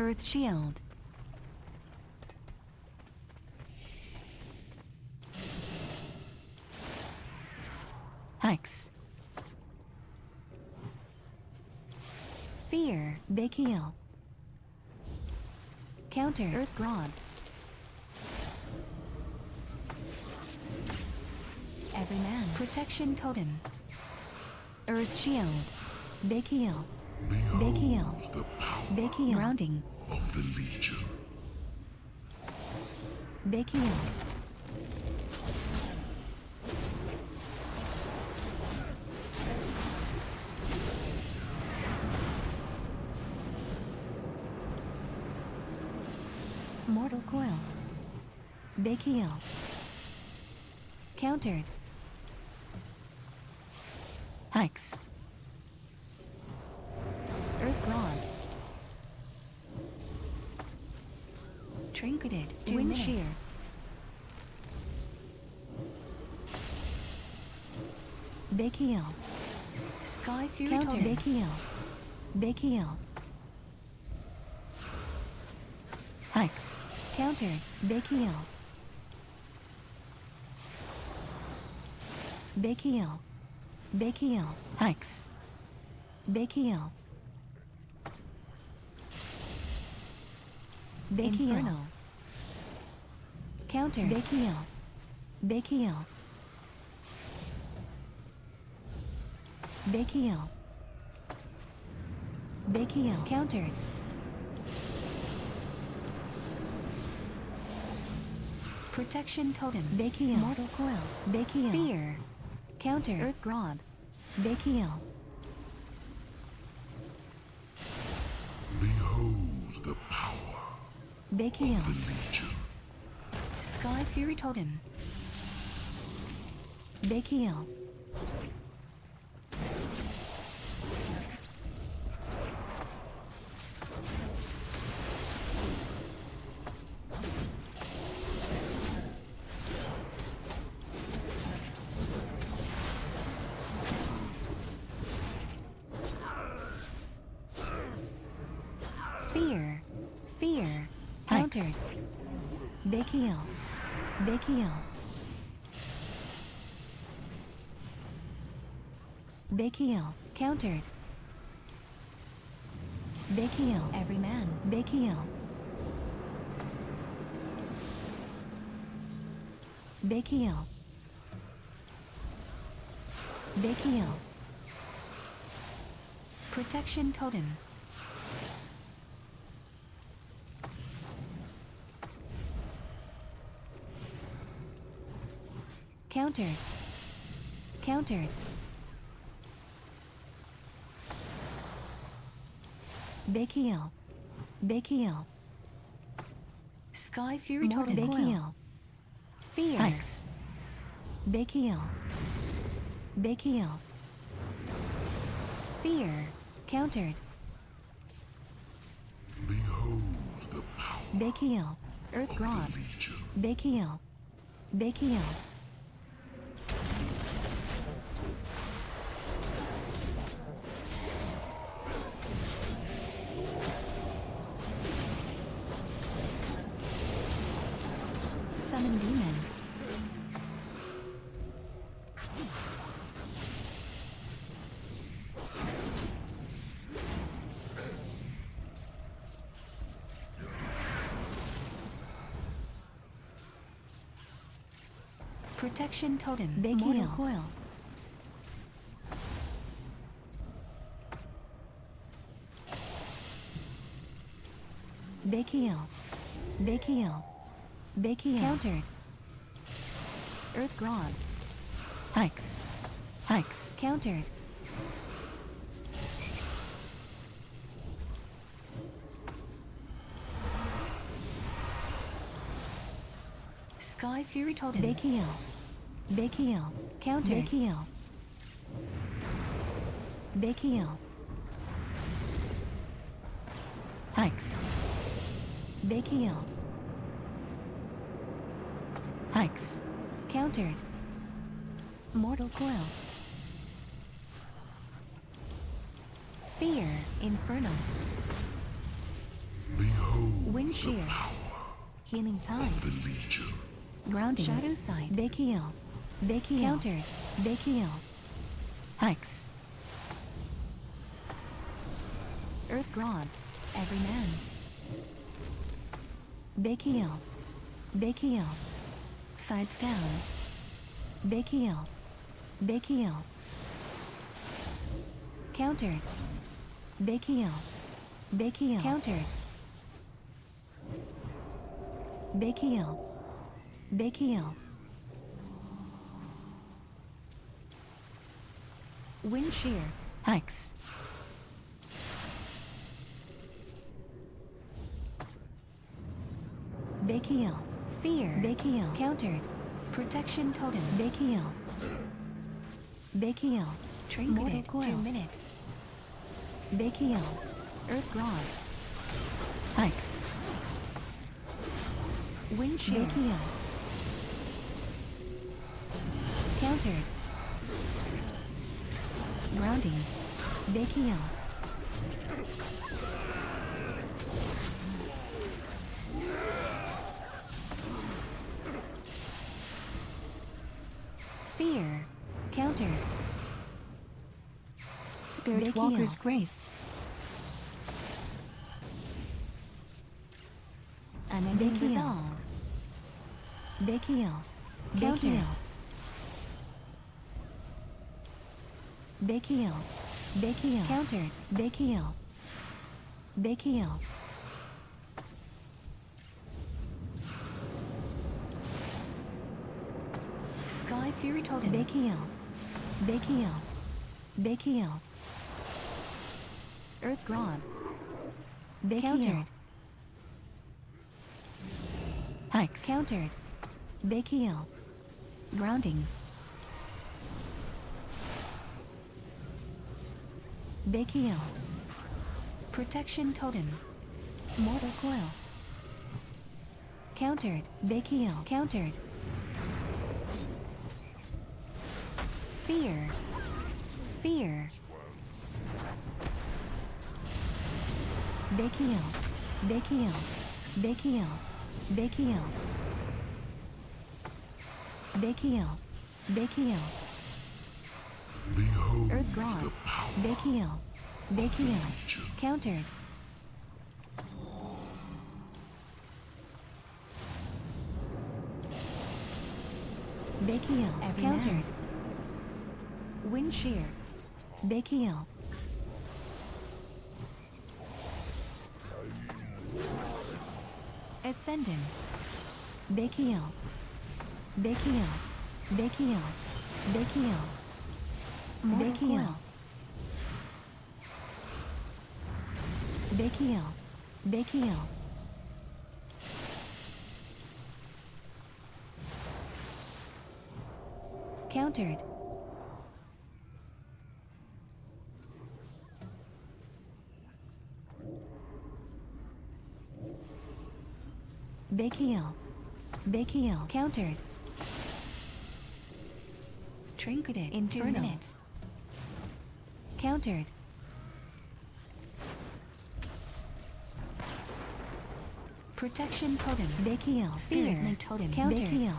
Earth Shield. Hex. Fear. Big heal. Counter. Earth Grodd. Every man. Protection Totem. Earth Shield. Big heal. Big heal. The power Big heal. Grounding. of the Legion. Big heal. Mortal Coil. Big heal. Countered. Hex. Earth Grodd. Trinketed. Wind Shear. Big heal. Sky Fury Counter. Big heal. Big heal. Hex. Counter. Big heal. Big heal. Big heal. Hex. Big heal. Big Inferno. Heal. Counter. Big heal. Big heal. Big heal. Big heal. Countered. Protection Totem. Big heal. Mortal Coil. Big heal. Fear. Counter. Earth Grodd. Big heal. Behold the power Big heal. of the Legion. Sky Fury Totem. Big heal. Fear. Fear. Countered. Big heal. Big heal. Big heal. Countered. Big heal. Every man. Big heal. Big heal. Big heal. Protection Totem. Countered. Countered. Big heal. Big heal. Sky Fury Totem. Big heal. Fear. Hex. Big heal. Big heal. Fear. Countered. Behold the power Big heal. Earth of Grodd. the Legion. Big heal. Big heal. Summon Demon. Protection Totem. Big Mortal heal. Coil. Big heal. Big heal. Big heal. Countered. Earth Grodd. Hex. Hex. Countered. Sky Fury Totem. Big heal. Big heal. Countered. Big heal. Big heal. Hex. Big heal. Hex. Countered. Mortal Coil. Fear. Inferno. Behold Behold Wind the shear. power Healing tide. of the Legion. Grounding. Shadow side. Big heal. Big heal. Countered. Big heal. Hex. Earth Grog. Every man. Big heal. Big heal. Sides down. Big heal. Big heal. Countered. Big heal. Big heal. Countered. Big heal. Big heal. Wind shear. Hex. Big heal. Fear. Big heal. Countered. Protection totem. Big heal. Big heal. Trinketed. 2 minutes. Big heal. Earth Grog. Hex. Wind shear. Big heal. Countered. Grounding. Big heal. Fear. Counter. Spirit Big Walker's heal. Grace. Unending resolve. Big heal. Counter. Big heal. Big heal. Big heal. Countered. Big heal. Big heal. Sky Fury Totem. Big heal. Big heal. Big heal. Earth Grog. Big countered. Heal. Hex. Countered. Big heal. Grounding. Big heal. Protection totem. Mortal coil. Countered. Big heal. Countered. Fear. Fear. Big heal. Big heal. Big heal. Big heal. Big heal. Big heal. Behold Earth Grog. the power Big heal. Big of the heal. Legion. Countered. Big heal. Every countered. Man. Wind shear. Big heal. Ascendance. Big heal. Big heal. Big heal. Big heal. Big heal. Big heal. Big heal. Countered. Big heal. Big heal. Countered. Trinketed. In 2 minutes. Countered. Protection totem. Big heal. Fear. Totem. Countered. Big heal.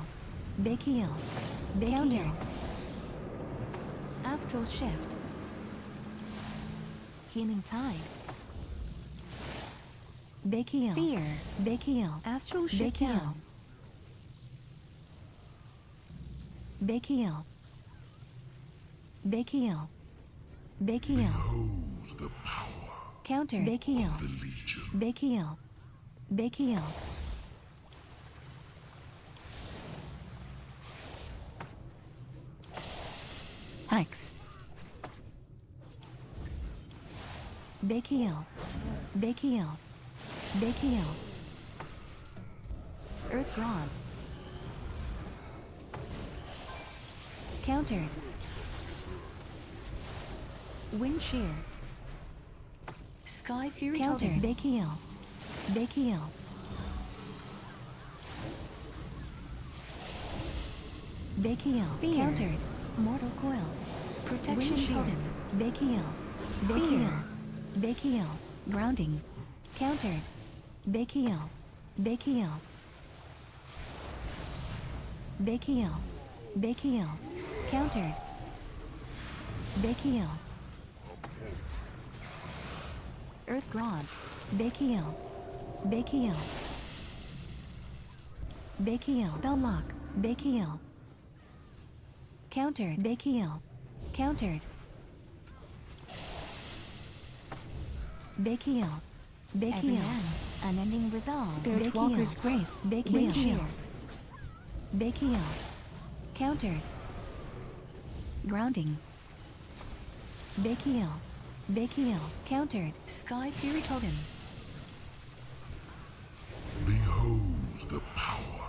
Big heal. Big countered. Heal. Astral shift. Healing tide. Big heal. Fear. Big heal. Astral shift down. Big heal. Big heal. Big heal. Behold the power counter. Big heal. of the Legion. Big heal. Big heal. Hex. Big heal. Big heal. Big heal. Earth Grog. Countered. Wind shear. Sky Fury countered. Totem. Big heal. Big heal. Big heal. Fear. Countered. Mortal coil. Protection totem. Big heal. Big heal. Big heal. Grounding. Countered. Big heal. Big heal. Big heal. Big heal. Countered. Big heal. Earth Grob. Big heal. Big heal. Big heal. Spell lock. Big heal. Countered. Big heal. Countered. Big heal. Big Every heal. man, unending resolve. Spirit Big Walker's heal. Grace. Big Wind heal. shear. Big heal. Countered. Grounding. Big heal. Big heal. Countered. Sky Fury Totem. Behold the power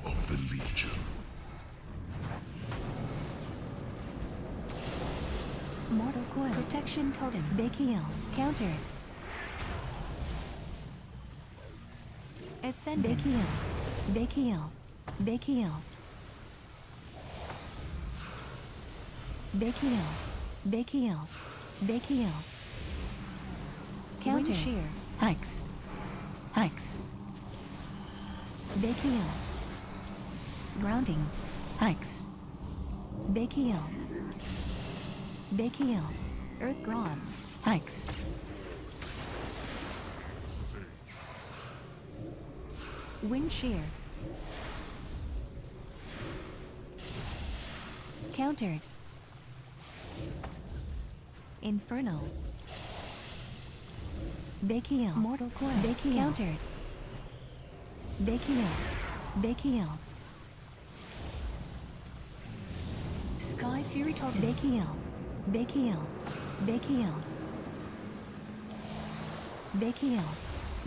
of the Legion. Mortal Coil. Protection Totem. Big heal. Countered. Ascendance. Big heal. Big heal. Big heal. Big heal. Big heal. Big heal. Wind Counter. shear. Hex. Hex. Big heal. Grounding. Hex. Big heal. Big heal. Earth Grob. Hex. Wind shear. Countered. Inferno. Big heal. Mortal Coil. Big heal. Countered. Big heal. Big heal. Sky Fury Totem. Big heal. Big heal. Big heal. Big heal.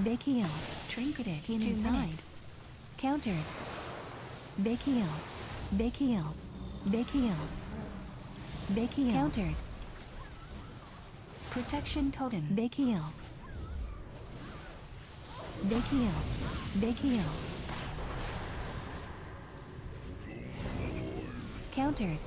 Big heal. Trinketed. Healing Tide. Countered. Big heal. Big heal. Big heal. Big heal. Countered. Protection Totem. Big heal. Big heal. Big heal. Countered.